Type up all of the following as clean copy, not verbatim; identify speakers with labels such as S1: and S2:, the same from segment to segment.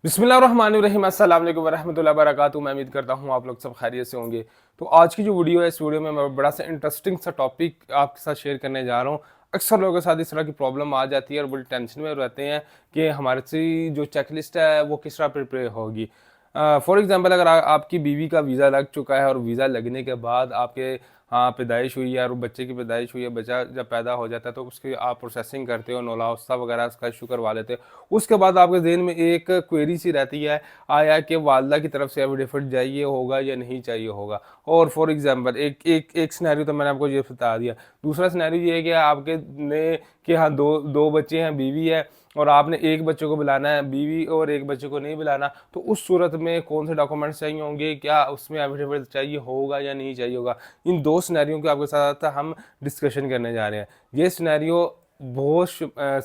S1: बिस्मिल्लाहिर्रहमानिर्रहीम अस्सलाम वालेकुम वरहमतुल्लाहि वबरकातुहू। मैं उम्मीद करता हूँ आप लोग सब खैरियत से होंगे। तो आज की जो वीडियो है, इस वीडियो में मैं बड़ा सा इंटरेस्टिंग सा टॉपिक आपके साथ शेयर करने जा रहा हूँ। अक्सर लोगों के साथ इस तरह की प्रॉब्लम आ जाती है और बड़ी टेंशन में रहते हैं कि हमारे से जो चेकलिस्ट है वो किस तरह प्रिपेयर होगी। फॉर एग्जांपल, अगर आपकी बीवी का वीज़ा लग चुका है और वीज़ा लगने के बाद आपके पैदाइश हुई है और बच्चे की पैदाइश हुई है, बच्चा जब पैदा हो जाता है तो उसकी आप प्रोसेसिंग करते हो, नौलाउस्ता वगैरह उसका इशू करवा लेते हो। उसके बाद आपके ज़हन में एक क्वेरी सी रहती है, आया कि वालदा की तरफ से एफिडेविट चाहिए होगा या नहीं चाहिए होगा। और फॉर एग्जांपल एक एक एक सिनेरियो तो मैंने आपको ये बता दिया। दूसरा सिनेरियो ये है कि आपके ने कि हाँ, दो दो बच्चे हैं, बीवी है, और आपने एक बच्चे को बुलाना है, बीवी और एक बच्चे को नहीं बुलाना। तो उस सूरत में कौन से डॉक्यूमेंट्स चाहिए होंगे, क्या उसमें एफिडेविट चाहिए होगा या नहीं चाहिए होगा। इन दो सिनेरियो के आपके साथ हम डिस्कशन करने जा रहे हैं। ये सिनेरियो बहुत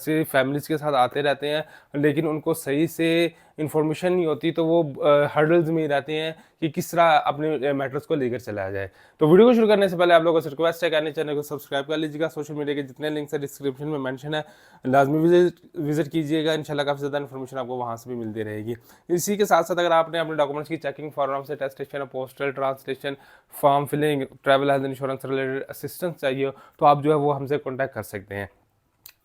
S1: से फैमिलीज़ के साथ आते रहते हैं, लेकिन उनको सही से इंफॉर्मेशन नहीं होती, तो वो हर्डल्स में ही रहते हैं कि किस तरह अपने मैटर्स को लेकर चला जाए। तो वीडियो को शुरू करने से पहले आप लोगों से रिक्वेस्ट है कि चैनल को सब्सक्राइब कर लीजिएगा। सोशल मीडिया के जितने लिंक्स है डिस्क्रिप्शन में मेंशन है, लाजमी विजिट कीजिएगा। इंशाल्लाह काफ़ी ज़्यादा इन्फॉर्मेशन आपको वहाँ से भी मिलती रहेगी। इसी के साथ साथ अगर आपने अपने डॉक्यूमेंट्स की चेकिंग, फॉर्म से टेस्टेशन, postal translation, form filling, travel health insurance related assistance चाहिए, तो आप जो है वो हमसे कॉन्टैक्ट कर सकते हैं।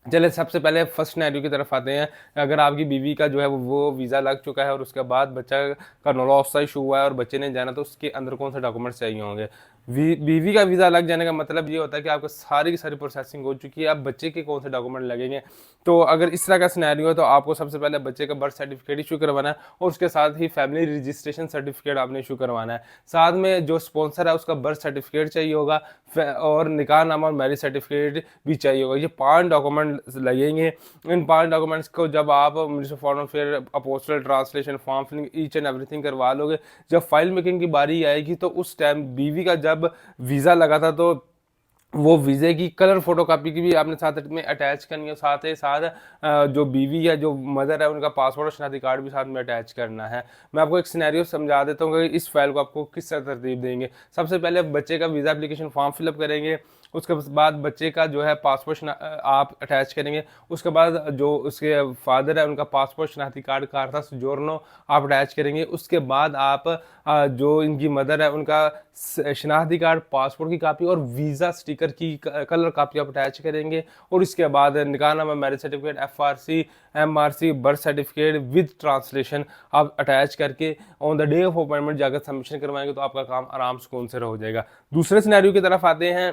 S1: चले सबसे पहले फर्स्ट सिनेरियो की तरफ आते हैं। अगर आपकी बीवी का जो है वो वीज़ा लग चुका है और उसके बाद बच्चा का नौलाउस्ता इशू हुआ है और बच्चे ने जाना, तो उसके अंदर कौन से डॉक्यूमेंट्स चाहिए होंगे। बीवी का वीज़ा लग जाने का मतलब ये होता है कि आपको सारी की सारी प्रोसेसिंग हो चुकी है, अब बच्चे के कौन से डॉक्यूमेंट लगेंगे। तो अगर इस तरह का सिनेरियो है तो आपको सबसे पहले बच्चे का बर्थ सर्टिफिकेट इशू करवाना है और उसके साथ ही फैमिली रजिस्ट्रेशन सर्टिफिकेट आपने इशू करवाना है। साथ में जो स्पॉन्सर है उसका बर्थ सर्टिफिकेट चाहिए होगा और निकाह नामा और मैरिज सर्टिफिकेट भी चाहिए होगा। ये 5 डॉक्यूमेंट लगेंगे। इन 5 डॉक्यूमेंट्स को जब आप ministry foreign affair, apostille translation, form filling, each and everything करवा लोगे, जब फाइल मेकिंग की बारी आएगी तो उस टाइम बीवी का जब वीज़ा लगा था तो वो वीज़े की कलर फोटोकॉपी की भी आपने साथ में अटैच करनी है। साथ ही साथ जो बीवी है, जो मदर है, उनका पासपोर्ट और शनाख्ती कार्ड भी साथ में अटैच करना है। मैं आपको एक सिनेरियो समझा देता हूँ कि इस फाइल को आपको किस तरह तरतीब देंगे। सबसे पहले बच्चे का वीज़ा एप्लीकेशन फॉर्म फिलअप करेंगे, उसके बाद बच्चे का जो है पासपोर्ट आप अटैच करेंगे। उसके बाद जो उसके फादर है उनका पासपोर्ट, शनाख्ती कार्ड, कार्ता जोरनो आप अटैच करेंगे। उसके बाद आप जो इनकी मदर है उनका शनाख्ती कार्ड, पासपोर्ट की कापी और वीज़ा स्टिकर की कलर कापी आप अटैच करेंगे। और इसके बाद निकाहनामा, marriage certificate, FRC, MRC, birth certificate with translation आप अटैच करके on the day of appointment जाकर सबमिशन करवाएंगे, तो आपका काम आराम सुकून से हो जाएगा। दूसरे सिनेरियो की तरफ आते हैं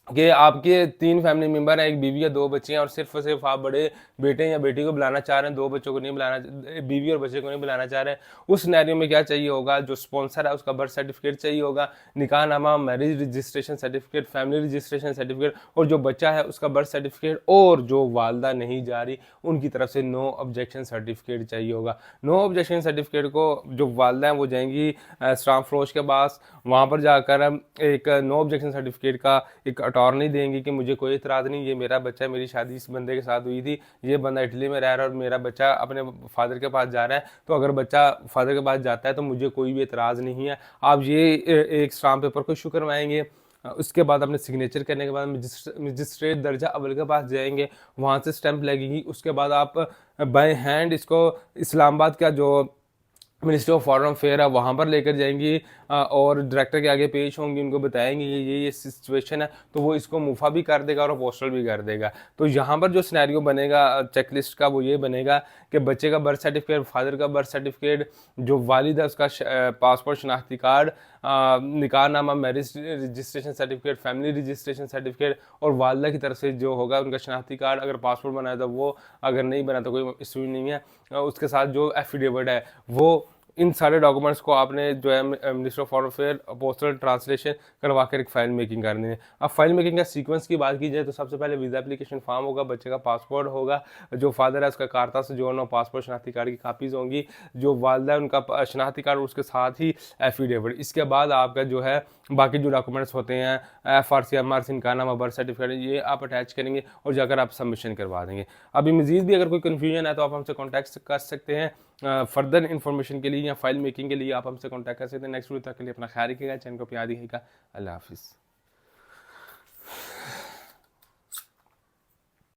S1: कि आपके 3 फैमिली मेंबर हैं, एक बीवी या 2 बच्चे हैं और सिर्फ आप बड़े बेटे या बेटी को बुलाना चाह रहे हैं, 2 बच्चों को नहीं बुलाना, बीवी और बच्चे को नहीं बुलाना चाह रहे हैं। उस सिनेरियो में क्या चाहिए होगा, जो स्पॉन्सर है उसका बर्थ सर्टिफिकेट चाहिए होगा, निकाहनामा, marriage registration certificate, family registration certificate, और जो बच्चा है उसका बर्थ सर्टिफिकेट, और जो वालदा नहीं जा रही उनकी तरफ से नो ऑब्जेक्शन सर्टिफिकेट चाहिए होगा। नो ऑब्जेक्शन सर्टिफिकेट को जो वालदा हैं वो जाएंगी स्टाफ फरोश के पास, वहाँ पर जाकर एक नो ऑब्जेक्शन सर्टिफिकेट का एक अटॉर्नी देंगे कि मुझे कोई इतराज़ नहीं, ये मेरा बच्चा है, मेरी शादी इस बंदे के साथ हुई थी, ये बंदा इटली में रह रहा है और मेरा बच्चा अपने फादर के पास जा रहा है, तो अगर बच्चा फादर के पास जाता है तो मुझे कोई भी इतराज़ नहीं है। आप ये एक स्टाम्प पेपर को इशू करवाएंगे। उसके बाद अपने सिग्नेचर करने के बाद मजिस्ट्रेट दर्जा अव्वल के पास जाएंगे, वहाँ से स्टैंप लगेगी। उसके बाद आप बाय हैंड इसको इस्लामाबाद का जो मिनिस्ट्री ऑफ फॉरेन अफेयर है वहाँ पर लेकर जाएंगी और डायरेक्टर के आगे पेश होंगी, उनको बताएंगे ये सिचुएशन है, तो वो इसको मुफा भी कर देगा और पोस्टल भी कर देगा। तो यहाँ पर जो सिनेरियो बनेगा चेकलिस्ट का वो ये बनेगा कि बच्चे का बर्थ सर्टिफिकेट, फादर का बर्थ सर्टिफिकेट, जो वालिद है उसका पासपोर्ट, शनाख्ती कार्ड, निकाहनामा, marriage registration certificate, family registration certificate, और वालदा की तरफ से जो होगा उनका शनाख्ती कार्ड, अगर पासपोर्ट बनाया तो वो, अगर नहीं बना तो कोई इशू नहीं है। उसके साथ जो एफिडेविट है वो, इन सारे डॉक्यूमेंट्स को आपने जो है minister of foreign affair, postal translation करवा कर एक फाइल मेकिंग करनी है। अब फाइल मेकिंग का सीक्वेंस की बात की जाए तो सबसे पहले वीज़ा एप्लीकेशन फॉर्म होगा, बच्चे का पासपोर्ट होगा, जो फादर है उसका कार्ता से जोड़ना, पासपोर्ट, शनाख्ती कार्ड की कापीज़ होंगी, जो वालदा है उनका शनाख्ती कार्ड, उसके साथ ही एफिडेविट। इसके बाद आपका जो है बाकी जो डॉक्यूमेंट्स होते हैं FRC, MRC, निकाहनामा, बर्थ सर्टिफिकेट, ये आप अटैच करेंगे और जाकर आप सबमिशन करवा देंगे। अभी मजीद भी अगर कोई कन्फ्यूजन है तो आप हमसे कॉन्टैक्ट कर सकते हैं। फर्दर इन्फॉर्मेशन के लिए या फाइल मेकिंग के लिए आप हमसे कॉन्टैक्ट कर सकते हैं। नेक्स्ट वीडियो तक के लिए अपना ख्याल रखिएगा, चैनल को प्यार दिखेगा। अल्लाह हाफिज़।